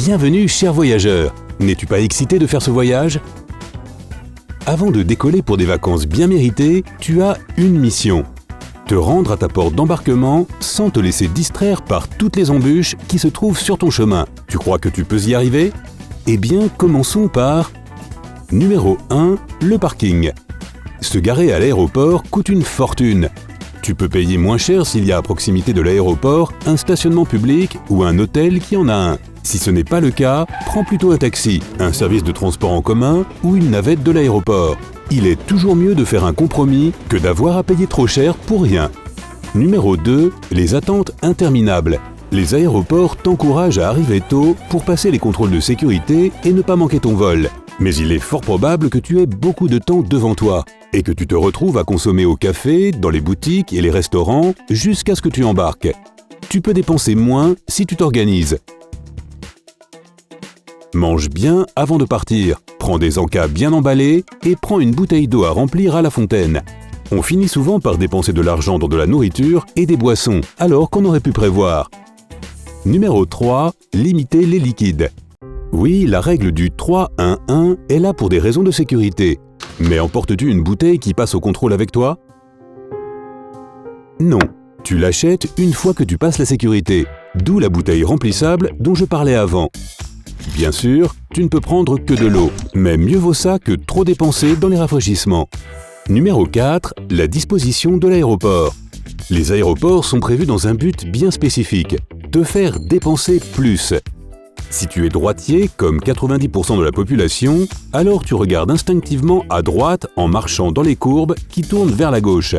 Bienvenue, cher voyageur. N'es-tu pas excité de faire ce voyage? Avant de décoller pour des vacances bien méritées, tu as une mission. Te rendre à ta porte d'embarquement sans te laisser distraire par toutes les embûches qui se trouvent sur ton chemin. Tu crois que tu peux y arriver? Eh bien, commençons par... Numéro 1, le parking. Se garer à l'aéroport coûte une fortune. Tu peux payer moins cher s'il y a à proximité de l'aéroport un stationnement public ou un hôtel qui en a un. Si ce n'est pas le cas, prends plutôt un taxi, un service de transport en commun ou une navette de l'aéroport. Il est toujours mieux de faire un compromis que d'avoir à payer trop cher pour rien. Numéro 2, les attentes interminables. Les aéroports t'encouragent à arriver tôt pour passer les contrôles de sécurité et ne pas manquer ton vol. Mais il est fort probable que tu aies beaucoup de temps devant toi et que tu te retrouves à consommer au café, dans les boutiques et les restaurants jusqu'à ce que tu embarques. Tu peux dépenser moins si tu t'organises. Mange bien avant de partir, prends des encas bien emballés et prends une bouteille d'eau à remplir à la fontaine. On finit souvent par dépenser de l'argent dans de la nourriture et des boissons, alors qu'on aurait pu prévoir. Numéro 3, limiter les liquides. Oui, la règle du 3-1-1 est là pour des raisons de sécurité. Mais emportes-tu une bouteille qui passe au contrôle avec toi? Non, tu l'achètes une fois que tu passes la sécurité, d'où la bouteille remplissable dont je parlais avant. Bien sûr, tu ne peux prendre que de l'eau, mais mieux vaut ça que trop dépenser dans les rafraîchissements. Numéro 4, la disposition de l'aéroport. Les aéroports sont prévus dans un but bien spécifique, te faire dépenser plus. Si tu es droitier, comme 90% de la population, alors tu regardes instinctivement à droite en marchant dans les courbes qui tournent vers la gauche.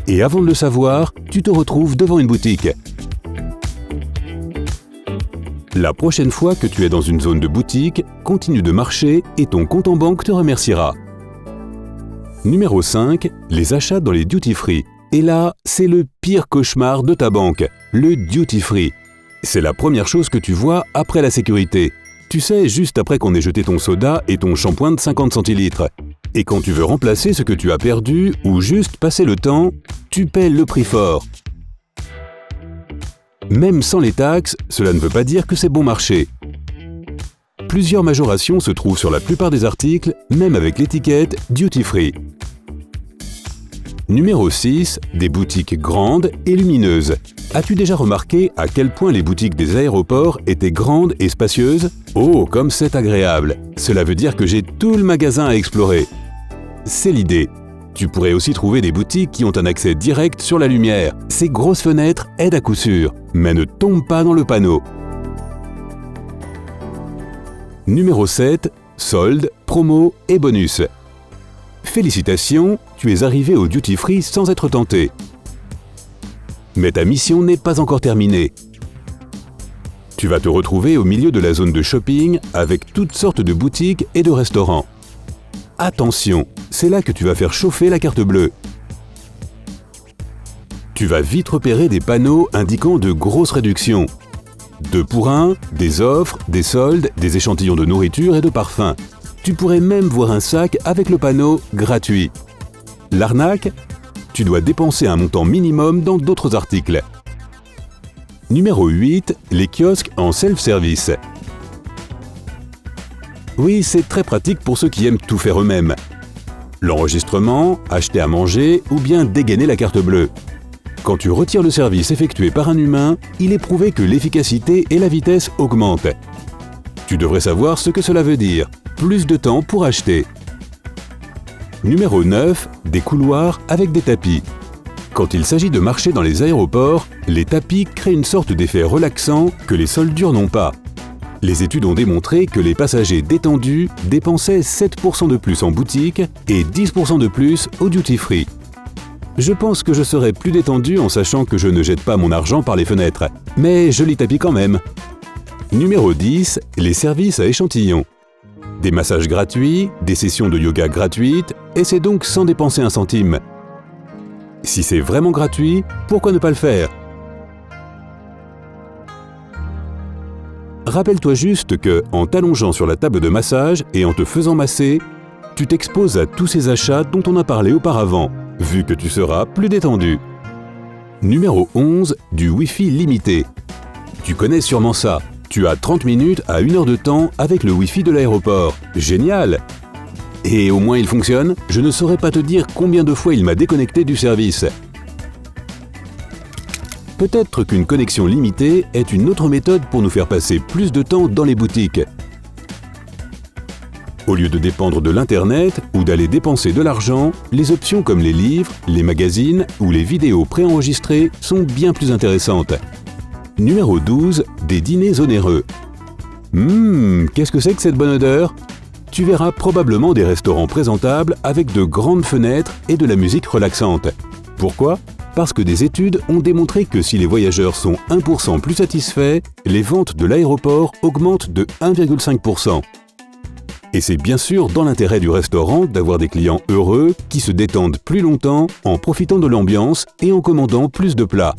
Et avant de le savoir, tu te retrouves devant une boutique. La prochaine fois que tu es dans une zone de boutique, continue de marcher et ton compte en banque te remerciera. Numéro 5, les achats dans les duty-free. Et là, c'est le pire cauchemar de ta banque, le duty-free. C'est la première chose que tu vois après la sécurité. Tu sais, juste après qu'on ait jeté ton soda et ton shampoing de 50 centilitres. Et quand tu veux remplacer ce que tu as perdu ou juste passer le temps, tu paies le prix fort. Même sans les taxes, cela ne veut pas dire que c'est bon marché. Plusieurs majorations se trouvent sur la plupart des articles, même avec l'étiquette « Duty Free ». Numéro 6, des boutiques grandes et lumineuses. As-tu déjà remarqué à quel point les boutiques des aéroports étaient grandes et spacieuses? Oh, comme c'est agréable! Cela veut dire que j'ai tout le magasin à explorer. C'est l'idée. Tu pourrais aussi trouver des boutiques qui ont un accès direct sur la lumière. Ces grosses fenêtres aident à coup sûr, mais ne tombe pas dans le panneau. Numéro 7, soldes, promos et bonus. Félicitations, tu es arrivé au Duty Free sans être tenté. Mais ta mission n'est pas encore terminée. Tu vas te retrouver au milieu de la zone de shopping avec toutes sortes de boutiques et de restaurants. Attention, c'est là que tu vas faire chauffer la carte bleue. Tu vas vite repérer des panneaux indiquant de grosses réductions. 2 pour 1, des offres, des soldes, des échantillons de nourriture et de parfums. Tu pourrais même voir un sac avec le panneau « Gratuit ». L'arnaque? Tu dois dépenser un montant minimum dans d'autres articles. Numéro 8, les kiosques en self-service. Oui, c'est très pratique pour ceux qui aiment tout faire eux-mêmes. L'enregistrement, acheter à manger ou bien dégainer la carte bleue. Quand tu retires le service effectué par un humain, il est prouvé que l'efficacité et la vitesse augmentent. Tu devrais savoir ce que cela veut dire. Plus de temps pour acheter. Numéro 9, des couloirs avec des tapis. Quand il s'agit de marcher dans les aéroports, les tapis créent une sorte d'effet relaxant que les soldures n'ont pas. Les études ont démontré que les passagers détendus dépensaient 7% de plus en boutique et 10% de plus au duty-free. Je pense que je serais plus détendu en sachant que je ne jette pas mon argent par les fenêtres, mais joli tapis quand même. Numéro 10, les services à échantillons. Des massages gratuits, des sessions de yoga gratuites, et c'est donc sans dépenser un centime. Si c'est vraiment gratuit, pourquoi ne pas le faire? Rappelle-toi juste que, en t'allongeant sur la table de massage et en te faisant masser, tu t'exposes à tous ces achats dont on a parlé auparavant, vu que tu seras plus détendu. Numéro 11, du Wi-Fi limité. Tu connais sûrement ça. Tu as 30 minutes à 1 heure de temps avec le Wi-Fi de l'aéroport. Génial! Et au moins il fonctionne, je ne saurais pas te dire combien de fois il m'a déconnecté du service. Peut-être qu'une connexion limitée est une autre méthode pour nous faire passer plus de temps dans les boutiques. Au lieu de dépendre de l'Internet ou d'aller dépenser de l'argent, les options comme les livres, les magazines ou les vidéos préenregistrées sont bien plus intéressantes. Numéro 12. Des dîners onéreux. Qu'est-ce que c'est que cette bonne odeur? Tu verras probablement des restaurants présentables avec de grandes fenêtres et de la musique relaxante. Pourquoi? Parce que des études ont démontré que si les voyageurs sont 1% plus satisfaits, les ventes de l'aéroport augmentent de 1,5%. Et c'est bien sûr dans l'intérêt du restaurant d'avoir des clients heureux qui se détendent plus longtemps en profitant de l'ambiance et en commandant plus de plats.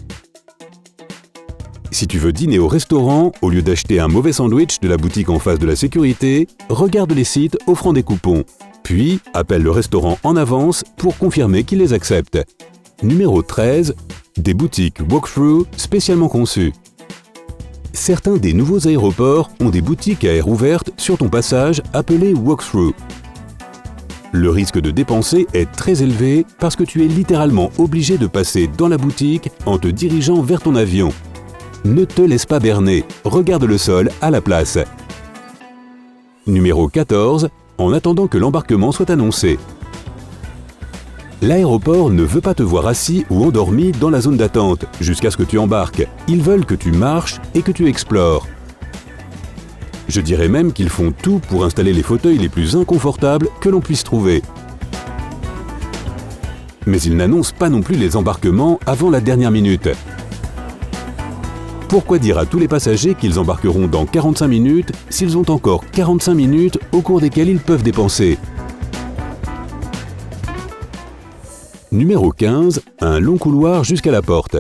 Si tu veux dîner au restaurant, au lieu d'acheter un mauvais sandwich de la boutique en face de la sécurité, regarde les sites offrant des coupons. Puis, appelle le restaurant en avance pour confirmer qu'il les accepte. Numéro 13. Des boutiques walk-through spécialement conçues. Certains des nouveaux aéroports ont des boutiques à air ouvertes sur ton passage appelées walk-through. Le risque de dépenser est très élevé parce que tu es littéralement obligé de passer dans la boutique en te dirigeant vers ton avion. Ne te laisse pas berner, regarde le sol à la place. Numéro 14. En attendant que l'embarquement soit annoncé. L'aéroport ne veut pas te voir assis ou endormi dans la zone d'attente jusqu'à ce que tu embarques. Ils veulent que tu marches et que tu explores. Je dirais même qu'ils font tout pour installer les fauteuils les plus inconfortables que l'on puisse trouver. Mais ils n'annoncent pas non plus les embarquements avant la dernière minute. Pourquoi dire à tous les passagers qu'ils embarqueront dans 45 minutes s'ils ont encore 45 minutes au cours desquelles ils peuvent dépenser? Numéro 15. Un long couloir jusqu'à la porte.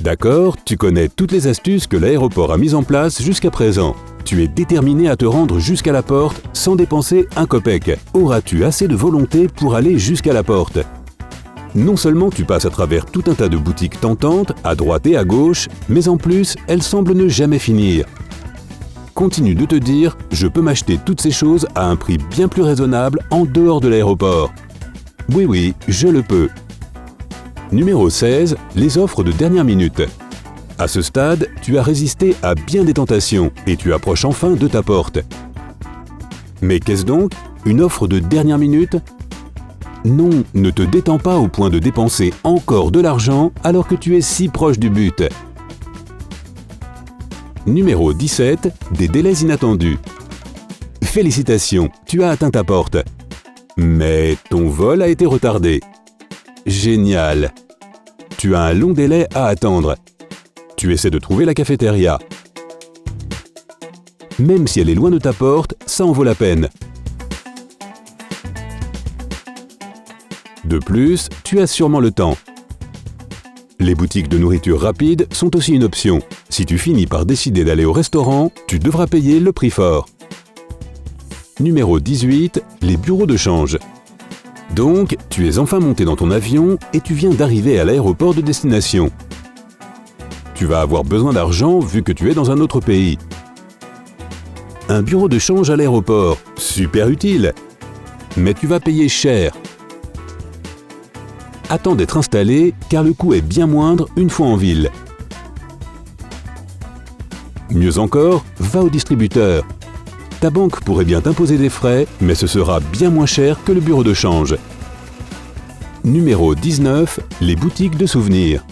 D'accord, tu connais toutes les astuces que l'aéroport a mises en place jusqu'à présent. Tu es déterminé à te rendre jusqu'à la porte sans dépenser un copec. Auras-tu assez de volonté pour aller jusqu'à la porte? Non seulement tu passes à travers tout un tas de boutiques tentantes, à droite et à gauche, mais en plus, elles semblent ne jamais finir. Continue de te dire « Je peux m'acheter toutes ces choses à un prix bien plus raisonnable en dehors de l'aéroport ». Oui, je le peux. Numéro 16. Les offres de dernière minute. À ce stade, tu as résisté à bien des tentations et tu approches enfin de ta porte. Mais qu'est-ce donc? Une offre de dernière minute? Non, ne te détends pas au point de dépenser encore de l'argent alors que tu es si proche du but. Numéro 17. Des délais inattendus. Félicitations, tu as atteint ta porte. Mais ton vol a été retardé. Génial. Tu as un long délai à attendre. Tu essaies de trouver la cafétéria. Même si elle est loin de ta porte, ça en vaut la peine. De plus, tu as sûrement le temps. Les boutiques de nourriture rapide sont aussi une option. Si tu finis par décider d'aller au restaurant, tu devras payer le prix fort. Numéro 18. Les bureaux de change. Donc, tu es enfin monté dans ton avion et tu viens d'arriver à l'aéroport de destination. Tu vas avoir besoin d'argent vu que tu es dans un autre pays. Un bureau de change à l'aéroport, super utile. Mais tu vas payer cher. Attends d'être installé car le coût est bien moindre une fois en ville. Mieux encore, va au distributeur. Ta banque pourrait bien t'imposer des frais, mais ce sera bien moins cher que le bureau de change. Numéro 19. Les boutiques de souvenirs.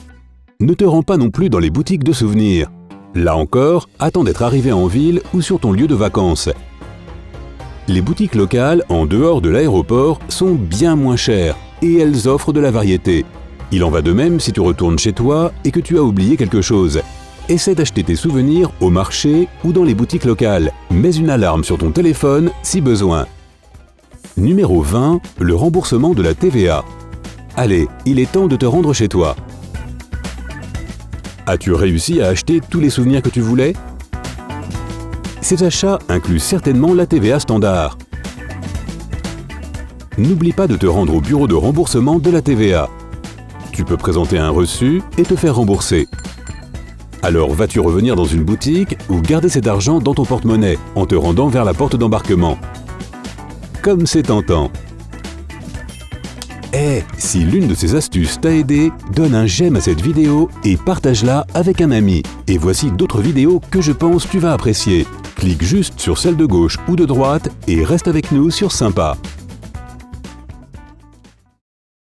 Ne te rends pas non plus dans les boutiques de souvenirs. Là encore, attends d'être arrivé en ville ou sur ton lieu de vacances. Les boutiques locales, en dehors de l'aéroport, sont bien moins chères et elles offrent de la variété. Il en va de même si tu retournes chez toi et que tu as oublié quelque chose. Essaie d'acheter tes souvenirs au marché ou dans les boutiques locales. Mets une alarme sur ton téléphone si besoin. Numéro 20. Le remboursement de la TVA. Allez, il est temps de te rendre chez toi. As-tu réussi à acheter tous les souvenirs que tu voulais? Ces achats incluent certainement la TVA standard. N'oublie pas de te rendre au bureau de remboursement de la TVA. Tu peux présenter un reçu et te faire rembourser. Alors vas-tu revenir dans une boutique ou garder cet argent dans ton porte-monnaie en te rendant vers la porte d'embarquement? Comme c'est tentant! Si l'une de ces astuces t'a aidé, donne un j'aime à cette vidéo et partage-la avec un ami. Et voici d'autres vidéos que je pense tu vas apprécier. Clique juste sur celle de gauche ou de droite et reste avec nous sur Sympa.